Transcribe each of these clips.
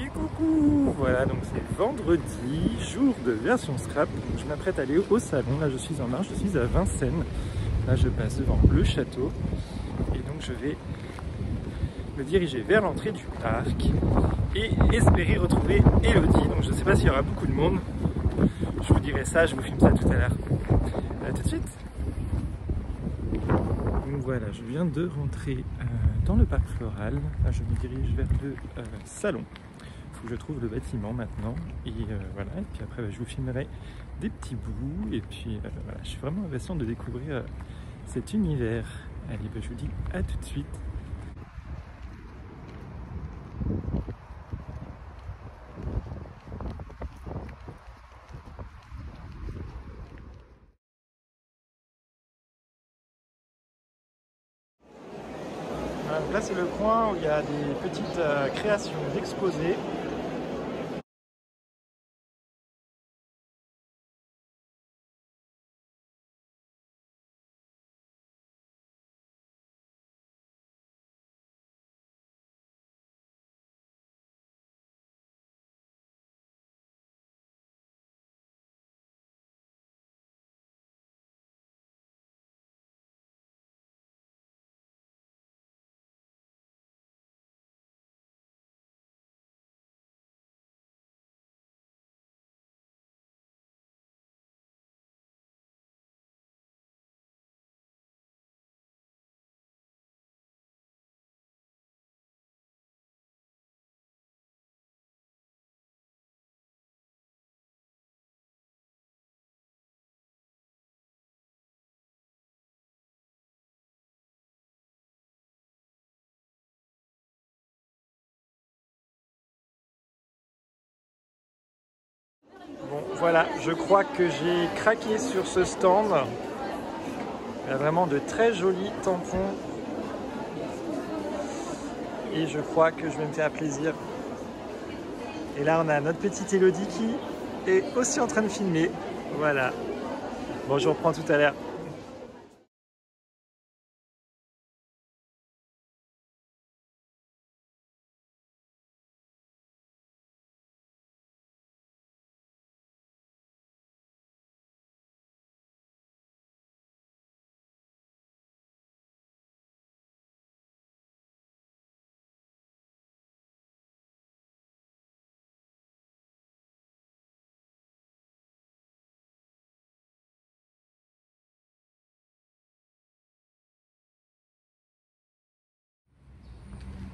Et coucou. Voilà, donc c'est vendredi, jour de version scrap. Je m'apprête à aller au salon. Là, je suis en marche, je suis à Vincennes. Là, je passe devant le château. Et donc, je vais me diriger vers l'entrée du parc et espérer retrouver Elodie. Donc, je ne sais pas s'il y aura beaucoup de monde. Je vous dirai ça, je vous filme ça tout à l'heure. À tout de suite. Donc voilà, je viens de rentrer dans le parc floral. Là, je me dirige vers le salon. Il faut que je trouve le bâtiment maintenant. Et voilà, et puis après, je vous filmerai des petits bouts. Et puis voilà, je suis vraiment impatient de découvrir cet univers. Allez, je vous dis à tout de suite. Voilà, donc là, c'est le coin où il y a des petites créations d'exposés. Bon, voilà, je crois que j'ai craqué sur ce stand. Il y a vraiment de très jolis tampons. Et je crois que je vais me faire plaisir. Et là, on a notre petite Elodie qui est aussi en train de filmer. Voilà. Bon, je reprends tout à l'heure.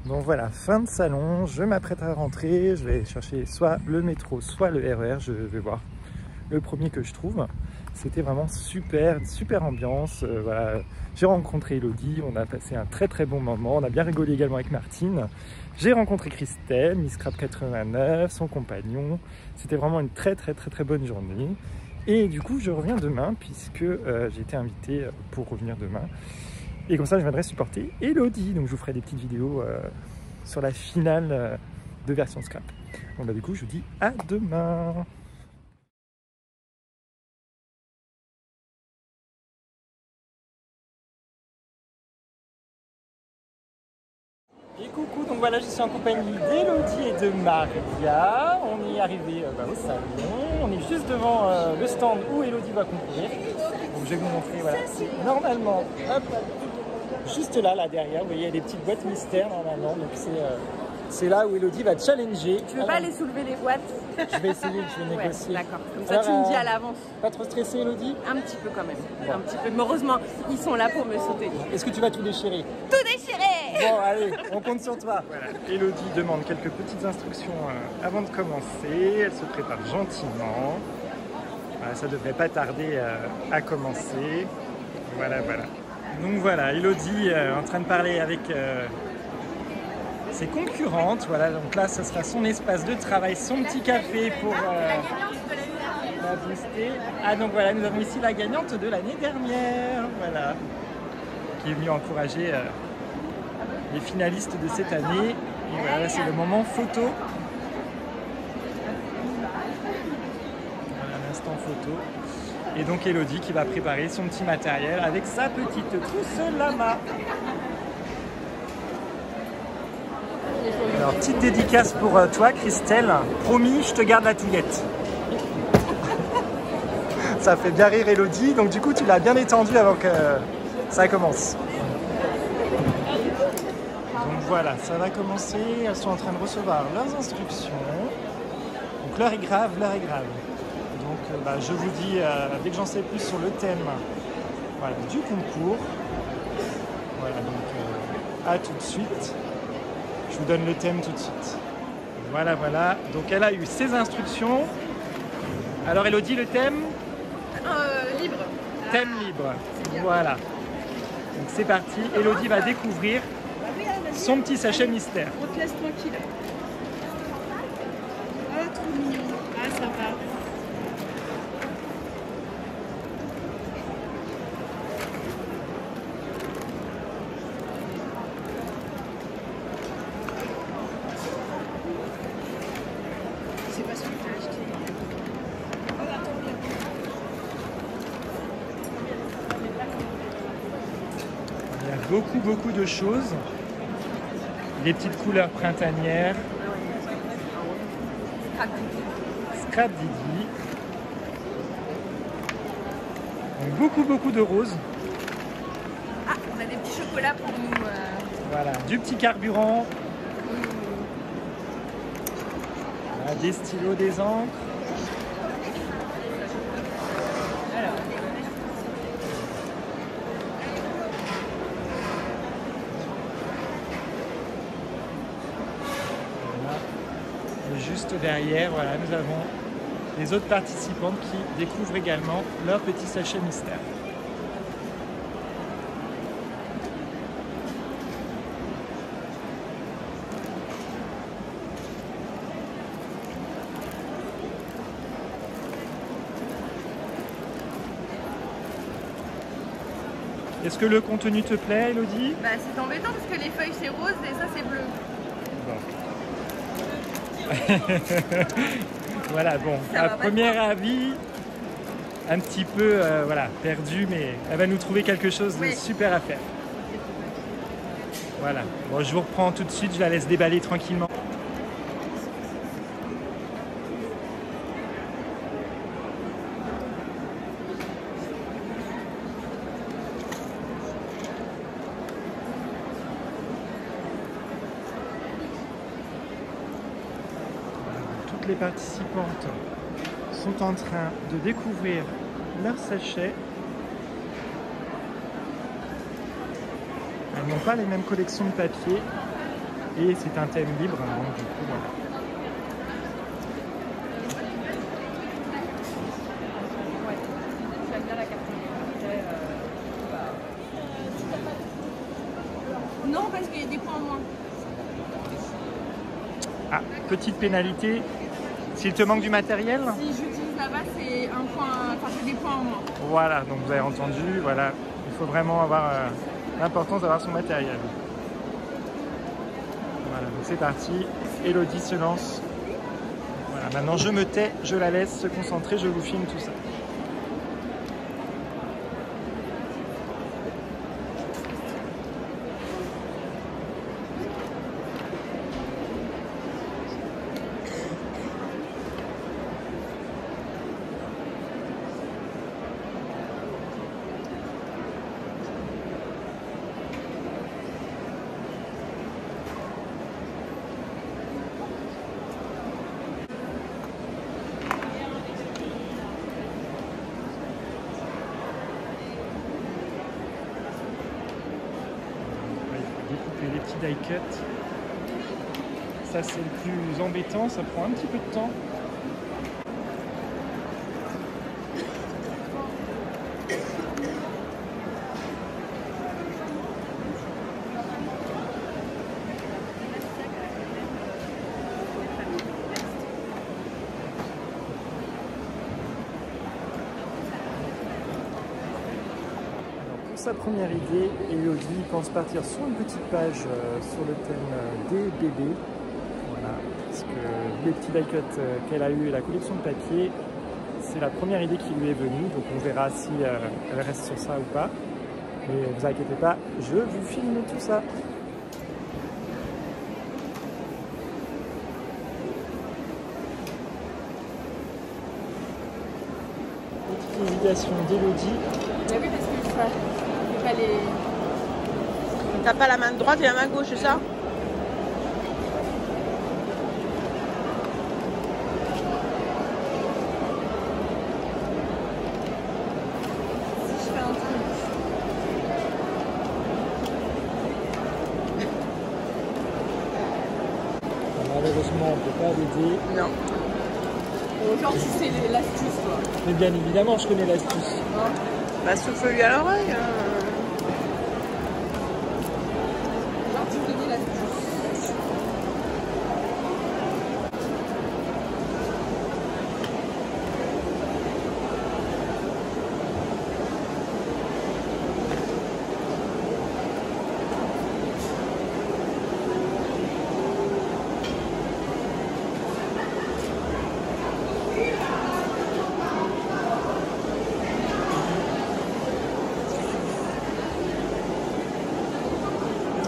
Donc voilà, fin de salon, je m'apprête à rentrer, je vais chercher soit le métro, soit le RER, je vais voir le premier que je trouve. C'était vraiment super, super ambiance, voilà. J'ai rencontré Elodie, on a passé un très très bon moment, on a bien rigolé également avec Martine. J'ai rencontré Christelle, Miss Scrap 89, son compagnon, c'était vraiment une très très très très bonne journée. Et du coup je reviens demain puisque j'ai été invité pour revenir demain. Et comme ça, je viendrai supporter Elodie. Donc, je vous ferai des petites vidéos sur la finale de version scrap. Donc, du coup, je vous dis à demain. Et coucou, donc voilà, je suis en compagnie d'Elodie et de Maria. On est arrivé au salon. On est juste devant le stand où Elodie va concourir. Donc, je vais vous montrer, voilà, c'est normalement, hop, juste là derrière, vous voyez, il y a des petites boîtes mystères normalement, donc c'est là où Elodie va challenger. Tu veux pas aller soulever les boîtes? Je vais essayer, je vais négocier. D'accord, comme ça tu me dis à l'avance. Pas trop stressé, Elodie? Un petit peu quand même, bon. Un petit peu. Mais heureusement, ils sont là pour me sauter. Est-ce que tu vas tout déchirer? Tout déchirer! Bon, allez, on compte sur toi. Voilà. Elodie demande quelques petites instructions avant de commencer. Elle se prépare gentiment. Voilà, ça devrait pas tarder à commencer. Voilà, voilà. Donc voilà, Elodie en train de parler avec ses concurrentes. Voilà, donc là, ce sera son espace de travail, son petit café pour la booster. Ah, donc voilà, nous avons ici la gagnante de l'année dernière, voilà, qui est venue encourager les finalistes de cette année. Et voilà, c'est le moment photo. Voilà, l'instant photo. Et donc Elodie qui va préparer son petit matériel avec sa petite trousse lama. Alors, petite dédicace pour toi, Christelle. Promis, je te garde la touillette. Ça fait bien rire Elodie, donc du coup, tu l'as bien étendue avant que ça commence. Donc voilà, ça va commencer. Elles sont en train de recevoir leurs instructions. Donc l'heure est grave, l'heure est grave. Donc je vous dis, dès que j'en sais plus sur le thème voilà, du concours. Voilà, donc à tout de suite. Je vous donne le thème tout de suite. Voilà, voilà. Donc elle a eu ses instructions. Alors Elodie, le thème Libre. Thème libre. Voilà. Donc c'est parti. Elodie va découvrir son petit sachet mystère. On te laisse tranquille. Ah, trop mignon. Ah, ça va. C'est pas celui que tu as acheté. Il y a beaucoup de choses. Des petites couleurs printanières. Scrap Didi. Donc beaucoup de roses. Ah, on a des petits chocolats pour nous. Voilà, du petit carburant. Voilà, des stylos, des encres. Et juste derrière, voilà, nous avons les autres participantes qui découvrent également leur petit sachet mystère. Est-ce que le contenu te plaît, Elodie? Bah, c'est embêtant parce que les feuilles c'est rose et ça c'est bleu. Voilà, bon, à premier avis, un petit peu voilà, perdu, mais elle va nous trouver quelque chose de super à faire. Voilà, bon, je vous reprends tout de suite, je la laisse déballer tranquillement. Les participantes sont en train de découvrir leur sachet. Elles n'ont pas les mêmes collections de papier et c'est un thème libre, donc du coup voilà. Non, parce qu'il y a des points en moins. Ah, petite pénalité. S'il te manque du matériel? Si j'utilise là-bas, c'est un point, enfin c'est des points en moins. Voilà, donc vous avez entendu, voilà, il faut vraiment avoir l'importance d'avoir son matériel. Voilà, donc c'est parti, Elodie se lance. Voilà, maintenant je me tais, je la laisse se concentrer, je vous filme tout ça. Découper les petits die cuts. Ça c'est le plus embêtant, ça prend un petit peu de temps. Sa première idée, Elodie pense partir sur une petite page sur le thème des bébés. Voilà, parce que les petits die cuts qu'elle a eu et la collection de papier, c'est la première idée qui lui est venue. Donc on verra si elle reste sur ça ou pas. Mais ne vous inquiétez pas, je vous filme tout ça. validation d'Elodie. Mais oui, parce que je fais pas les... T'as pas la main droite et la main gauche, c'est ça? Si je fais un truc. Malheureusement, on ne peut pas l'aider. Non. Genre si c'est l'astuce quoi. Mais bien évidemment, je connais l'astuce. Bah souffle-lui à l'oreille. Genre tu connais l'astuce.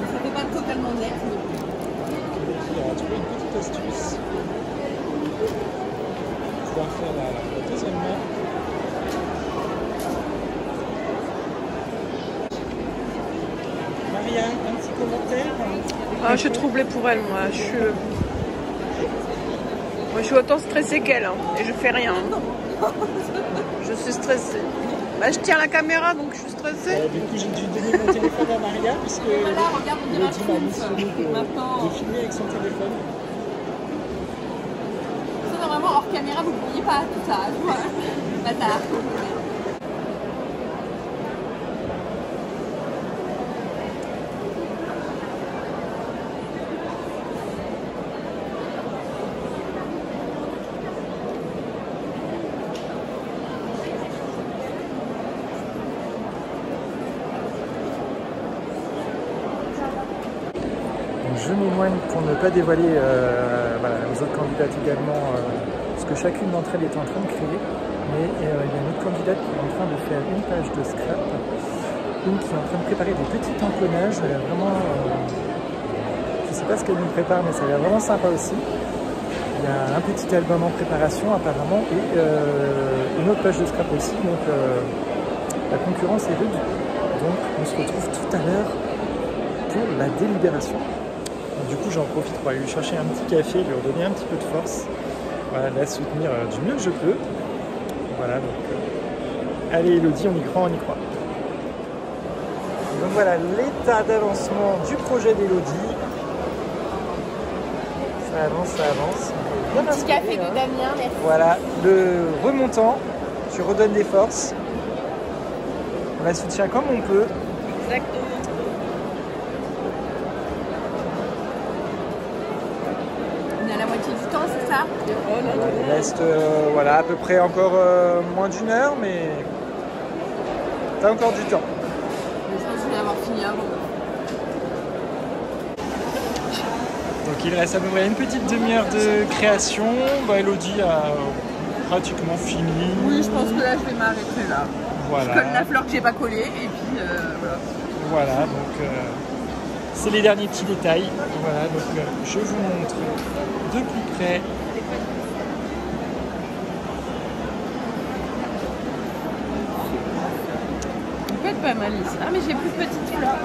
Ça fait pas totalement net, mais bon. Elodie a trouvé une petite astuce. Pouvoir faire la deuxième main. Maria, un petit commentaire? Ah, je suis troublée pour elle, moi. Moi, je suis autant stressée qu'elle, hein, et je fais rien. Je suis stressée. Bah, je tiens la caméra, donc je suis stressée. Du coup, j'ai dû donner mon téléphone à Maria, puisque Voilà, regarde, on dirait Elodie m'a missionné maintenant. de filmer avec son téléphone. Ça, normalement, hors caméra, vous ne voyez pas tout ça. Tu vois. Bâtard. Je m'éloigne pour ne pas dévoiler voilà, aux autres candidates également ce que chacune d'entre elles est en train de créer. Mais il y a une autre candidate qui est en train de faire une page de scrap, une qui est en train de préparer des petits tamponnages. Vraiment, je ne sais pas ce qu'elle nous prépare, mais ça a l'air vraiment sympa aussi. Il y a un petit album en préparation apparemment et une autre page de scrap aussi. Donc la concurrence est rude. Donc on se retrouve tout à l'heure pour la délibération. Du coup, j'en profite pour aller lui chercher un petit café, lui redonner un petit peu de force. Voilà, la soutenir du mieux que je peux. Voilà, donc allez Elodie, on y croit, on y croit. Donc voilà l'état d'avancement du projet d'Elodie. Ça avance, ça avance. Bien Petit inspiré, café de Damien, merci. Voilà, le remontant, tu redonnes des forces. On la soutient comme on peut. Exactement. On est à la moitié du temps, c'est ça? Il reste voilà, à peu près encore moins d'une heure, mais t'as encore du temps. Je pense que je vais avoir fini avant. Donc il reste à peu près une petite demi-heure de création. Bah, Elodie a pratiquement fini. Oui, je pense que là, je vais m'arrêter là. Voilà. Je colle la fleur que j'ai pas collée et puis voilà. Voilà, donc c'est les derniers petits détails. Voilà, donc je vous montre de plus près. Ça peut être pas mal ici. Ah, mais j'ai plus de petites fleurs.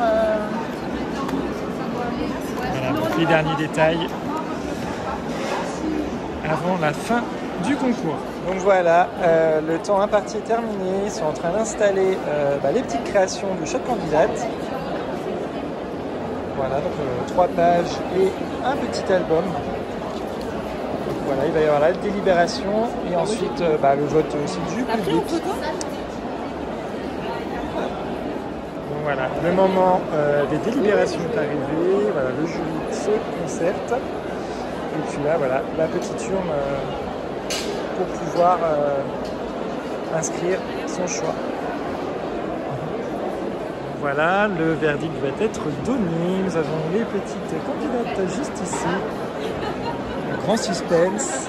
Voilà, donc les derniers détails avant la fin du concours. Donc voilà, le temps imparti est terminé. Ils sont en train d'installer les petites créations de chaque candidate. Voilà, donc 3 pages et un petit album. Donc voilà, il va y avoir la délibération et ensuite le vote aussi du T'as pris public. en photo? Donc voilà, le moment des délibérations est arrivé. Voilà, le jury se concerte. Et puis là, voilà, la petite urne pour pouvoir inscrire son choix. Voilà, le verdict va être donné. Nous avons les petites candidates juste ici. Un grand suspense.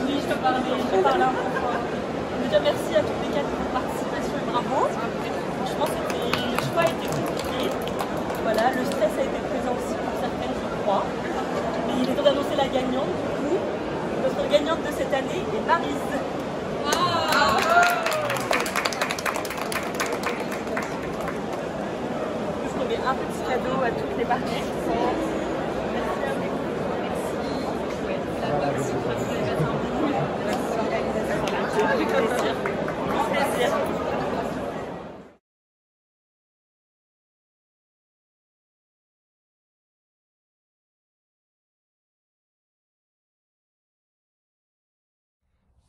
Oui, je te parle là. Déjà, merci à tous les 4 pour leur participation et bravo. Franchement, le choix a été compliqué. Voilà, le stress a été présent aussi pour certaines, je crois. Mais il est temps d'annoncer la gagnante. Du coup, notre gagnante de cette année est Maryse. Je remets un petit cadeau à toutes les participants. Merci à vous. Avec plaisir. Grand plaisir.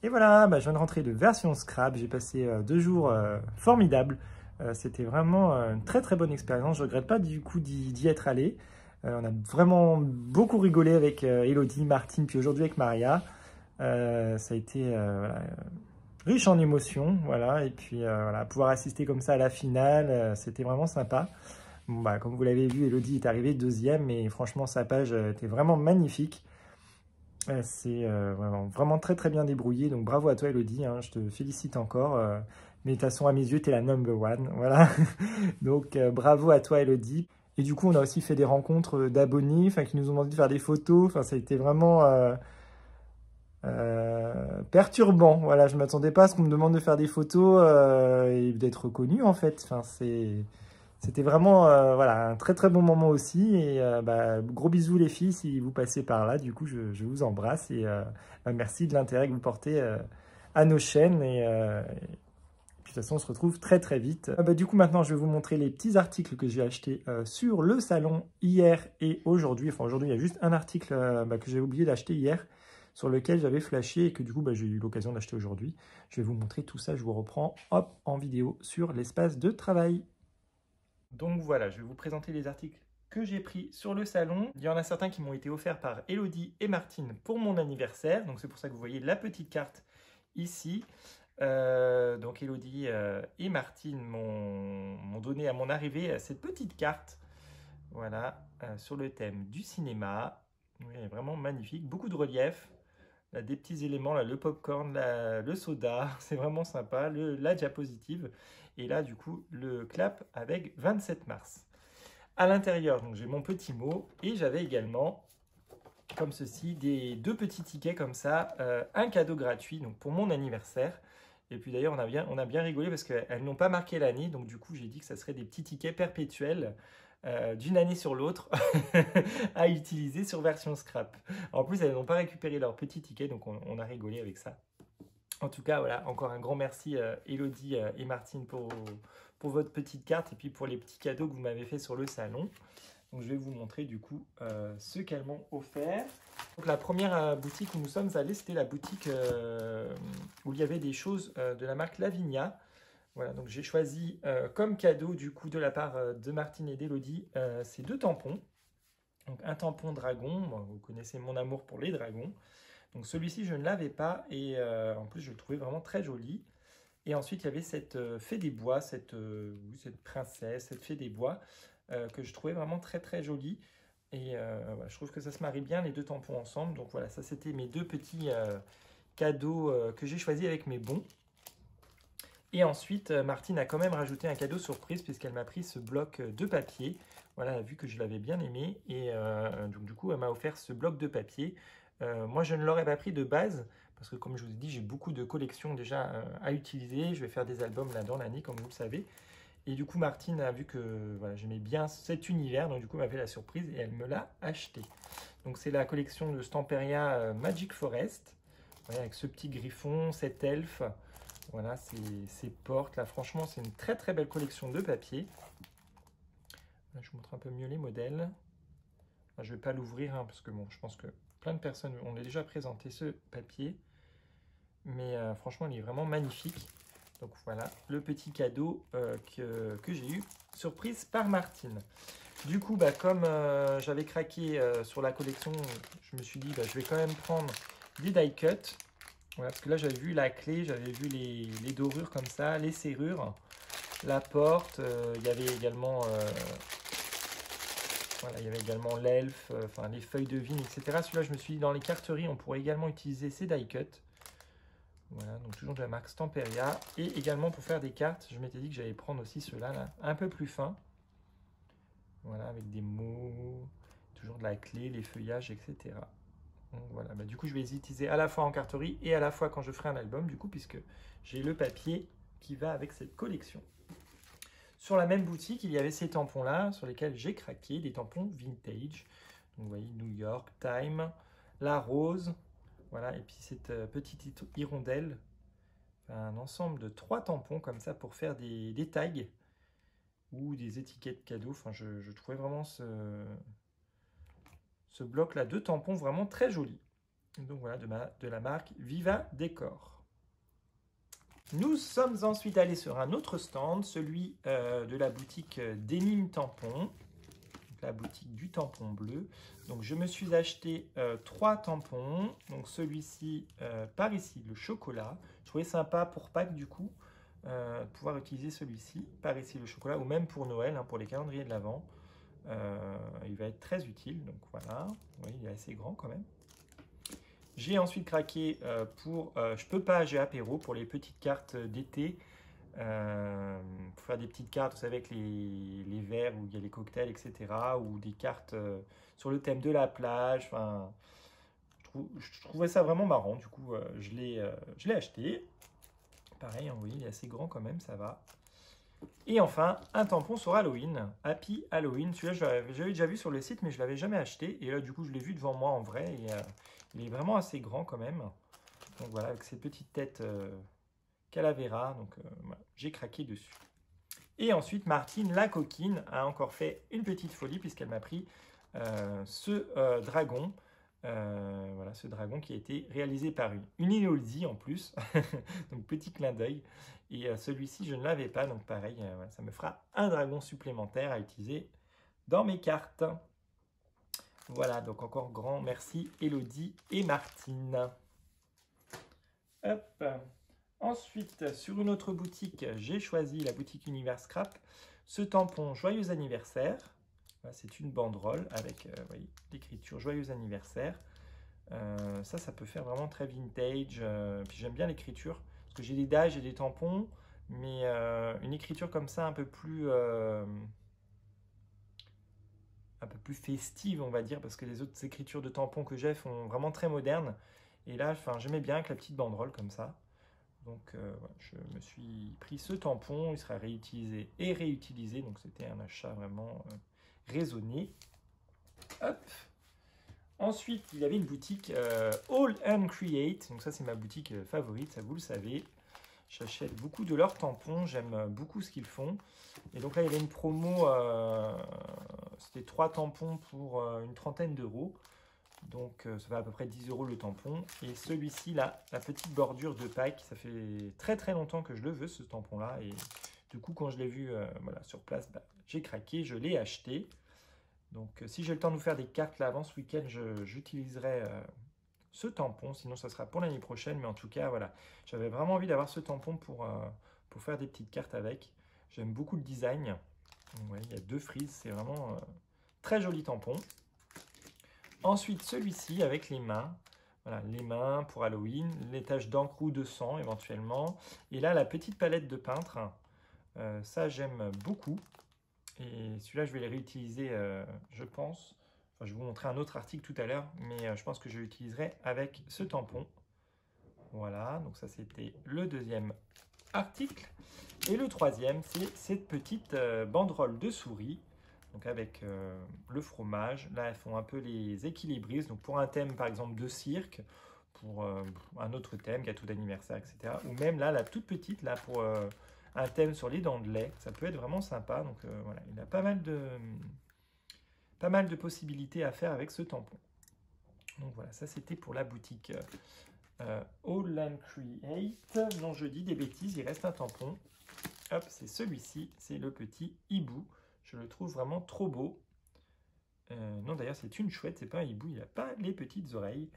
Et voilà, je viens de rentrer de version Scrap. J'ai passé 2 jours formidables. C'était vraiment une très très bonne expérience. Je ne regrette pas du coup d'y être allé. On a vraiment beaucoup rigolé avec Elodie, Martine, puis aujourd'hui avec Maria. Ça a été voilà, riche en émotions. Voilà, et puis voilà, pouvoir assister comme ça à la finale, c'était vraiment sympa. Bon, comme vous l'avez vu, Elodie est arrivée 2e et franchement sa page était vraiment magnifique. C'est vraiment très très bien débrouillé, donc bravo à toi Elodie, hein, je te félicite encore, mais de toute façon à mes yeux tu es la #1, voilà, donc bravo à toi Elodie. Et du coup on a aussi fait des rencontres d'abonnés, qui nous ont demandé de faire des photos, ça a été vraiment perturbant, voilà, je ne m'attendais pas à ce qu'on me demande de faire des photos et d'être reconnu en fait, c'était vraiment voilà, un très très bon moment aussi. Et gros bisous les filles si vous passez par là. Du coup, je vous embrasse et merci de l'intérêt que vous portez à nos chaînes. Et puis de toute façon, on se retrouve très très vite. Du coup, maintenant, je vais vous montrer les petits articles que j'ai achetés sur le salon hier et aujourd'hui. Enfin, aujourd'hui, il y a juste un article que j'ai oublié d'acheter hier, sur lequel j'avais flashé et que du coup, j'ai eu l'occasion d'acheter aujourd'hui. Je vais vous montrer tout ça. Je vous reprends hop, en vidéo sur l'espace de travail. Donc voilà, je vais vous présenter les articles que j'ai pris sur le salon. Il y en a certains qui m'ont été offerts par Elodie et Martine pour mon anniversaire. Donc c'est pour ça que vous voyez la petite carte ici. Donc Elodie et Martine m'ont donné à mon arrivée cette petite carte. Voilà, sur le thème du cinéma. Oui, elle est vraiment magnifique, beaucoup de relief. Là, des petits éléments, là, le popcorn, le soda, c'est vraiment sympa, la diapositive. Et là, du coup, le clap avec 27 mars. À l'intérieur, donc j'ai mon petit mot et j'avais également, comme ceci, 2 petits tickets comme ça, un cadeau gratuit donc pour mon anniversaire. Et puis d'ailleurs, on a bien rigolé parce qu'elles n'ont pas marqué l'année, donc du coup, j'ai dit que ça serait des petits tickets perpétuels d'une année sur l'autre à utiliser sur version Scrap. En plus, elles n'ont pas récupéré leur petit ticket, donc on a rigolé avec ça. En tout cas, voilà, encore un grand merci Elodie et Martine pour votre petite carte et puis pour les petits cadeaux que vous m'avez fait sur le salon. Donc je vais vous montrer du coup ce qu'elles m'ont offert. Donc la première boutique où nous sommes allés, c'était la boutique où il y avait des choses de la marque Lavinia. Voilà, donc j'ai choisi comme cadeau du coup de la part de Martine et d'Elodie ces 2 tampons. Donc un tampon dragon, bon, vous connaissez mon amour pour les dragons. Donc celui-ci, je ne l'avais pas et en plus, je le trouvais vraiment très joli. Et ensuite, il y avait cette fée des bois, cette princesse, cette fée des bois que je trouvais vraiment très très jolie. Et voilà, je trouve que ça se marie bien les 2 tampons ensemble. Donc voilà, ça c'était mes 2 petits cadeaux que j'ai choisis avec mes bons. Et ensuite, Martine a quand même rajouté un cadeau surprise puisqu'elle m'a pris ce bloc de papier. Voilà, elle a vu que je l'avais bien aimé et donc du coup, elle m'a offert ce bloc de papier. Moi, je ne l'aurais pas pris de base parce que comme je vous ai dit, j'ai beaucoup de collections déjà à utiliser. Je vais faire des albums là dans l'année, comme vous le savez. Et du coup, Martine a vu que voilà, j'aimais bien cet univers, donc du coup, elle m'a fait la surprise et elle me l'a acheté. Donc, c'est la collection de Stamperia Magic Forest, voilà, avec ce petit griffon, cet elfe, voilà, ces portes. Là, franchement, c'est une très très belle collection de papier. Là, je vous montre un peu mieux les modèles. Là, je ne vais pas l'ouvrir hein, parce que bon, je pense que plein de personnes ont déjà présenté ce papier. Mais franchement, il est vraiment magnifique. Donc voilà, le petit cadeau que j'ai eu, surprise par Martine. Du coup, comme j'avais craqué sur la collection, je me suis dit, je vais quand même prendre des die cut. Voilà, parce que là, j'avais vu la clé, j'avais vu les dorures comme ça, les serrures, la porte. Il y avait également, voilà, il y avait également l'elfe, enfin les feuilles de vigne, etc. Celui-là, je me suis dit, dans les carteries, on pourrait également utiliser ces die cut. Voilà, donc toujours de la marque Stamperia. Et également pour faire des cartes, je m'étais dit que j'allais prendre aussi ceux-là, là, un peu plus fins. Voilà, avec des mots, toujours de la clé, les feuillages, etc. Donc voilà, bah, du coup je vais les utiliser à la fois en carterie et à la fois quand je ferai un album, du coup, puisque j'ai le papier qui va avec cette collection. Sur la même boutique, il y avait ces tampons-là sur lesquels j'ai craqué, des tampons vintage. Donc vous voyez, New York, Time, la rose, voilà, et puis cette petite hirondelle. Enfin, un ensemble de 3 tampons comme ça pour faire des tags ou des étiquettes cadeaux. Enfin, je trouvais vraiment ce bloc-là de tampons vraiment très joli. Donc voilà, de la marque Viva Décor. Nous sommes ensuite allés sur un autre stand, celui de la boutique Denim Tampon, la boutique du tampon bleu. Donc je me suis acheté 3 tampons, donc celui-ci par ici, le chocolat. Je trouvais sympa pour Pâques du coup, pouvoir utiliser celui-ci, par ici le chocolat, ou même pour Noël, hein, pour les calendriers de l'Avent. Il va être très utile, donc voilà, vous voyez, il est assez grand quand même. J'ai ensuite craqué pour Je peux pas, j'ai apéro, pour les petites cartes d'été. Pour faire des petites cartes, vous savez, avec les verres où il y a les cocktails, etc. Ou des cartes sur le thème de la plage. Enfin, je trouvais ça vraiment marrant. Du coup, je l'ai acheté. Pareil, oui, il est assez grand quand même, ça va. Et enfin, un tampon sur Halloween, Happy Halloween. Celui-là, j'avais déjà vu sur le site, mais je ne l'avais jamais acheté. Et là, du coup, je l'ai vu devant moi en vrai. Et il est vraiment assez grand quand même. Donc voilà, avec cette petite tête Calavera. Donc voilà, j'ai craqué dessus. Et ensuite, Martine, la coquine, a encore fait une petite folie puisqu'elle m'a pris ce dragon. Voilà, ce dragon qui a été réalisé par une Elodie en plus, donc petit clin d'œil. Et celui-ci, je ne l'avais pas, donc pareil, voilà, ça me fera un dragon supplémentaire à utiliser dans mes cartes. Voilà, donc encore grand merci Elodie et Martine. Hop. Ensuite, sur une autre boutique, j'ai choisi la boutique Univers Scrap, ce tampon Joyeux anniversaire. C'est une banderole avec l'écriture Joyeux anniversaire. Ça peut faire vraiment très vintage. Puis j'aime bien l'écriture, parce que j'ai des dages et des tampons, mais une écriture comme ça un peu plus festive, on va dire, parce que les autres écritures de tampons que j'ai font vraiment très modernes. Et là, j'aimais bien avec la petite banderole comme ça. Donc voilà, je me suis pris ce tampon, il sera réutilisé et réutilisé, donc c'était un achat vraiment raisonné. Hop. Ensuite, il y avait une boutique All and Create. Donc ça, c'est ma boutique favorite, ça vous le savez. J'achète beaucoup de leurs tampons, j'aime beaucoup ce qu'ils font. Et donc là, il y avait une promo, c'était 3 tampons pour une trentaine d'euros. Donc ça fait à peu près 10 € le tampon. Et celui-ci, là, la petite bordure de Pâques, ça fait très très longtemps que je le veux, ce tampon-là. Et du coup, quand je l'ai vu voilà, sur place, j'ai craqué, je l'ai acheté. Donc si j'ai le temps de vous faire des cartes là avant ce week-end, j'utiliserai ce tampon. Sinon, ça sera pour l'année prochaine. Mais en tout cas, voilà, j'avais vraiment envie d'avoir ce tampon pour faire des petites cartes avec. J'aime beaucoup le design. Vous voyez, il y a 2 frises, c'est vraiment très joli tampon. Ensuite, celui-ci avec les mains. Voilà, les mains pour Halloween, les taches d'encre ou de sang éventuellement. Et là, la petite palette de peintre. Ça, j'aime beaucoup. Et celui-là, je vais les réutiliser, je pense. Enfin, je vais vous montrer un autre article tout à l'heure, mais je pense que je l'utiliserai avec ce tampon. Voilà, donc ça, c'était le deuxième article. Et le troisième, c'est cette petite banderole de souris. Donc avec le fromage. Là, elles font un peu les équilibristes. Donc pour un thème, par exemple, de cirque, pour un autre thème, gâteau d'anniversaire, etc. Ou même là, la toute petite, là, pour un thème sur les dents de lait. Ça peut être vraiment sympa. Donc voilà, il y a pas mal de possibilités à faire avec ce tampon. Donc voilà, ça c'était pour la boutique All and Create. Non, je dis des bêtises, il reste un tampon. Hop, c'est celui-ci, c'est le petit hibou. Je le trouve vraiment trop beau. Non, d'ailleurs, c'est une chouette, c'est pas un hibou, il n'a pas les petites oreilles.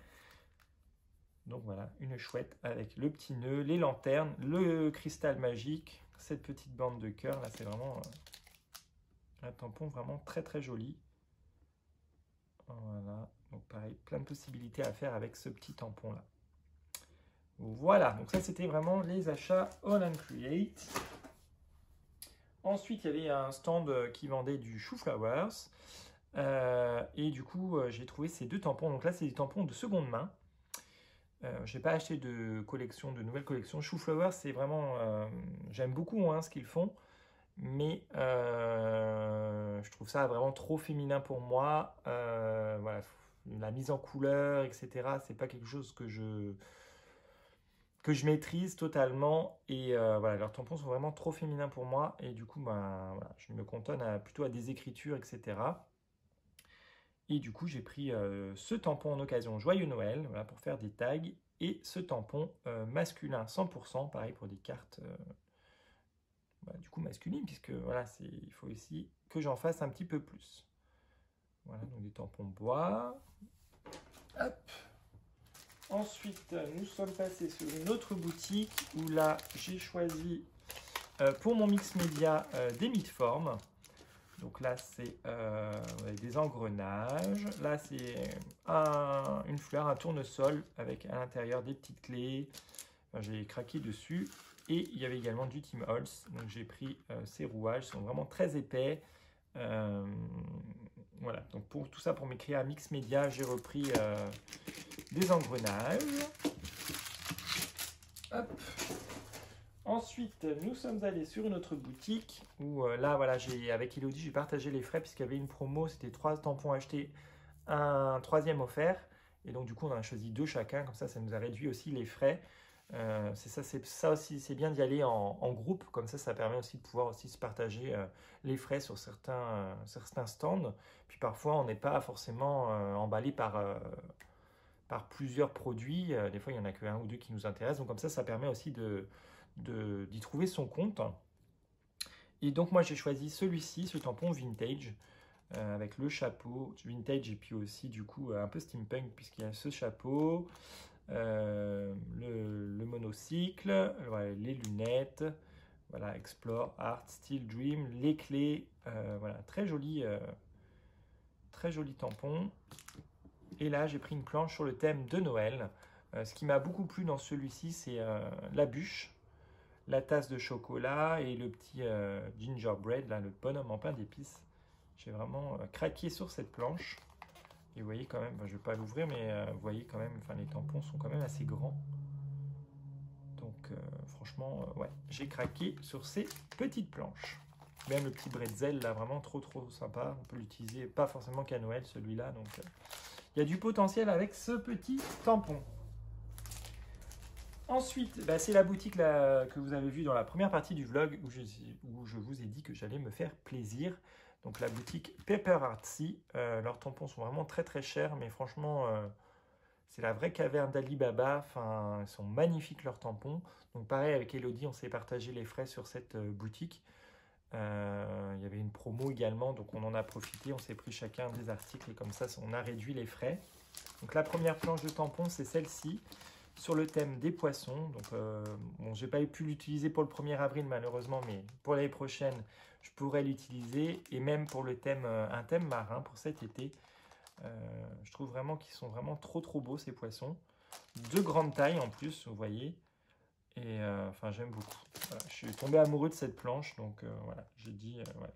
Donc voilà, une chouette avec le petit nœud, les lanternes, le cristal magique, cette petite bande de cœur. Là, c'est vraiment un tampon vraiment très très joli. Voilà, donc pareil, plein de possibilités à faire avec ce petit tampon là. Voilà, donc ça c'était vraiment les achats All and Create. Ensuite, il y avait un stand qui vendait du chou flowers. Et du coup, j'ai trouvé ces 2 tampons. Donc là, c'est des tampons de seconde main. Je n'ai pas acheté de collection, de nouvelles collections. Chou Flower, c'est vraiment... j'aime beaucoup hein, ce qu'ils font. Mais je trouve ça vraiment trop féminin pour moi. Voilà, la mise en couleur, etc. C'est pas quelque chose que je maîtrise totalement. Et voilà, leurs tampons sont vraiment trop féminins pour moi. Et du coup, ben, voilà, je me cantonne plutôt à des écritures, etc. Et du coup, j'ai pris ce tampon en occasion Joyeux Noël, voilà, pour faire des tags. Et ce tampon masculin 100%, pareil pour des cartes du coup masculines, puisque voilà, il faut aussi que j'en fasse un petit peu plus. Voilà, donc des tampons bois. Hop. Ensuite, nous sommes passés sur une autre boutique où là, j'ai choisi pour mon mix média des mid-formes. Donc là, c'est des engrenages. Là, c'est une fleur, un tournesol avec à l'intérieur des petites clés. Enfin, j'ai craqué dessus. Et il y avait également du Tim Holtz. Donc j'ai pris ces rouages. Ils sont vraiment très épais. Voilà. Donc pour tout ça, pour m'écrire à mix média, j'ai repris des engrenages. Hop. Ensuite, nous sommes allés sur une autre boutique où là, voilà, avec Elodie, j'ai partagé les frais puisqu'il y avait une promo, c'était 3 tampons achetés, un 3e offert. Et donc, du coup, on en a choisi 2 chacun, comme ça nous a réduit aussi les frais. C'est ça aussi, c'est bien d'y aller en groupe, comme ça permet aussi de pouvoir aussi se partager les frais sur certains stands. Puis parfois, on n'est pas forcément emballé par plusieurs produits. Des fois, il n'y en a que 1 ou 2 qui nous intéressent. Donc, comme ça permet aussi d'y trouver son compte. Et donc moi j'ai choisi celui-ci, ce tampon vintage, avec le chapeau vintage et puis aussi du coup un peu steampunk puisqu'il y a ce chapeau, le monocycle, voilà, les lunettes, voilà, Explore, Art, Steel, Dream, les clés, voilà, très joli tampon. Et là j'ai pris une planche sur le thème de Noël. Ce qui m'a beaucoup plu dans celui-ci, c'est la bûche, la tasse de chocolat et le petit gingerbread, là, le bonhomme en pain d'épices. J'ai vraiment craqué sur cette planche. Et vous voyez quand même, je ne vais pas l'ouvrir, mais vous voyez quand même, les tampons sont quand même assez grands. Donc franchement, ouais, j'ai craqué sur ces petites planches. Même le petit bretzel, là, vraiment trop sympa. On peut l'utiliser, pas forcément qu'à Noël, celui-là. Donc il y a du potentiel avec ce petit tampon. Ensuite, c'est la boutique là, que vous avez vue dans la première partie du vlog où je vous ai dit que j'allais me faire plaisir. Donc la boutique Paper Artsy. Leurs tampons sont vraiment très chers, mais franchement, c'est la vraie caverne d'Alibaba. Enfin, ils sont magnifiques leurs tampons. Donc pareil, avec Elodie, on s'est partagé les frais sur cette boutique. Il y avait une promo également, donc on en a profité. On s'est pris chacun des articles et comme ça, on a réduit les frais. Donc la première planche de tampons, c'est celle-ci, sur le thème des poissons. Donc, bon, je n'ai pas pu l'utiliser pour le 1er avril malheureusement, mais pour l'année prochaine, je pourrais l'utiliser. Et même pour le thème, un thème marin pour cet été. Je trouve vraiment qu'ils sont vraiment trop beaux ces poissons. De grande taille en plus, vous voyez. Et enfin, j'aime beaucoup. Voilà, je suis tombé amoureux de cette planche, donc voilà, j'ai dit voilà,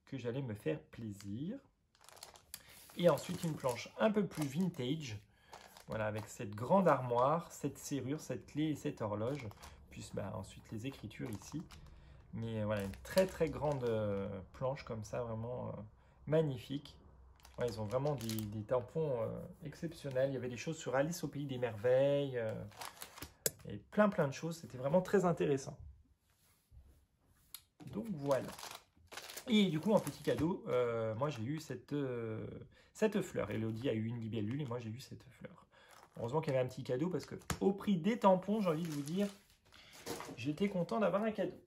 que j'allais me faire plaisir. Et ensuite, une planche un peu plus vintage. Voilà, avec cette grande armoire, cette serrure, cette clé et cette horloge. Puis ensuite les écritures ici. Mais voilà, une très grande planche comme ça, vraiment magnifique. Ouais, ils ont vraiment des tampons exceptionnels. Il y avait des choses sur Alice au Pays des Merveilles. Et plein de choses. C'était vraiment très intéressant. Donc voilà. Et du coup, en petit cadeau, moi j'ai eu cette fleur. Elodie a eu une libellule et moi j'ai eu cette fleur. Heureusement qu'il y avait un petit cadeau parce que au prix des tampons, j'ai envie de vous dire, j'étais content d'avoir un cadeau.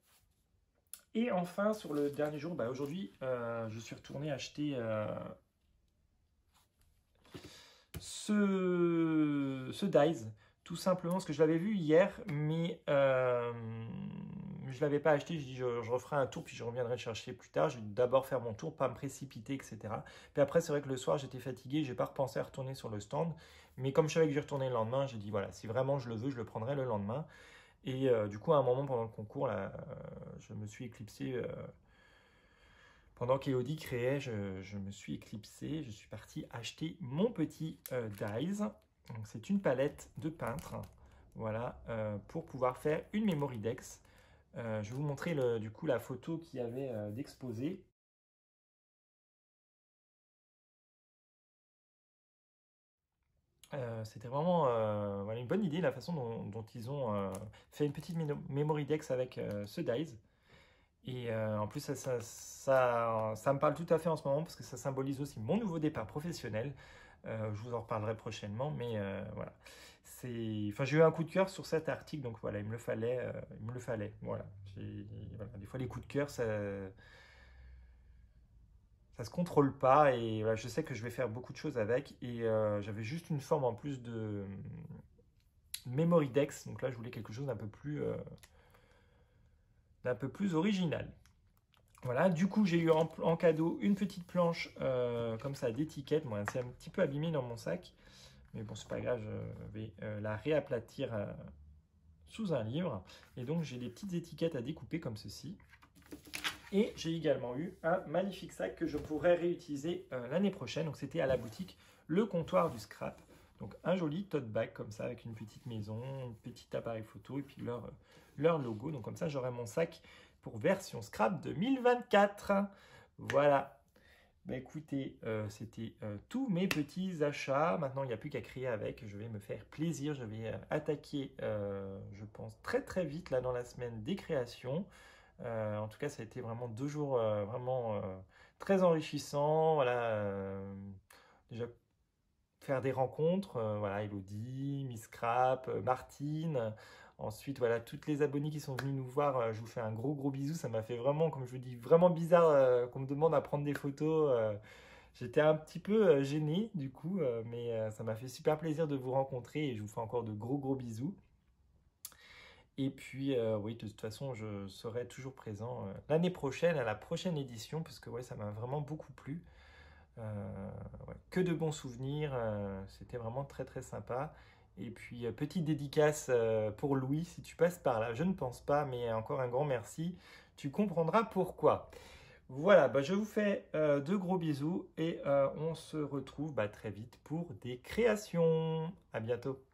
Et enfin, sur le dernier jour, aujourd'hui, je suis retourné acheter ce dies. Tout simplement parce que je l'avais vu hier, mais je ne l'avais pas acheté. Je dis je referai un tour, puis je reviendrai le chercher plus tard. Je vais d'abord faire mon tour, pas me précipiter, etc. Puis après, c'est vrai que le soir, j'étais fatigué. Je n'ai pas repensé à retourner sur le stand. Mais comme je savais que je retournais le lendemain, j'ai dit voilà, si vraiment je le veux, je le prendrai le lendemain. Et du coup, à un moment pendant le concours, là, je me suis éclipsé pendant qu'Élodie créait, je me suis éclipsé. Je suis parti acheter mon petit Dies. C'est une palette de peintre, voilà, pour pouvoir faire une memory dex. Je vais vous montrer du coup la photo qu'il y avait d'exposé. C'était vraiment voilà, une bonne idée la façon dont ils ont fait une petite memory dex avec ce Dies. Et en plus, ça me parle tout à fait en ce moment parce que ça symbolise aussi mon nouveau départ professionnel. Je vous en reparlerai prochainement, mais voilà. Enfin, j'ai eu un coup de cœur sur cet article, donc voilà, il me le fallait. Voilà. Voilà. Des fois, les coups de cœur, ça se contrôle pas. Et voilà, je sais que je vais faire beaucoup de choses avec. Et j'avais juste une forme en plus de Memory Dex. Donc là, je voulais quelque chose d'un peu plus original. Voilà, du coup, j'ai eu en cadeau une petite planche comme ça d'étiquette. Moi, c'est un petit peu abîmé dans mon sac. Mais bon, c'est pas grave, je vais la réaplatir sous un livre. Et donc, j'ai des petites étiquettes à découper comme ceci. Et j'ai également eu un magnifique sac que je pourrais réutiliser l'année prochaine. Donc, c'était à la boutique Le Comptoir du Scrap. Donc, un joli tote bag comme ça, avec une petite maison, un petit appareil photo et puis leur logo. Donc, comme ça, j'aurai mon sac pour version Scrap 2024. Voilà. Bah écoutez, c'était tous mes petits achats. Maintenant, il n'y a plus qu'à créer avec. Je vais me faire plaisir. Je vais attaquer, je pense, très très vite là dans la semaine des créations. En tout cas, ça a été vraiment 2 jours vraiment très enrichissants. Voilà, déjà faire des rencontres. Voilà, Élodie, Miss Scrap, Martine. Ensuite, voilà, toutes les abonnés qui sont venus nous voir, je vous fais un gros bisou. Ça m'a fait vraiment, comme je vous dis, vraiment bizarre qu'on me demande à prendre des photos. J'étais un petit peu gêné du coup, mais ça m'a fait super plaisir de vous rencontrer et je vous fais encore de gros bisous. Et puis, oui, de toute façon, je serai toujours présent l'année prochaine, à la prochaine édition, parce que ouais, ça m'a vraiment beaucoup plu. Ouais, que de bons souvenirs, c'était vraiment très sympa. Et puis, petite dédicace pour Louis, si tu passes par là. Je ne pense pas, mais encore un grand merci. Tu comprendras pourquoi. Voilà, bah, je vous fais de gros bisous et on se retrouve très vite pour des créations. À bientôt.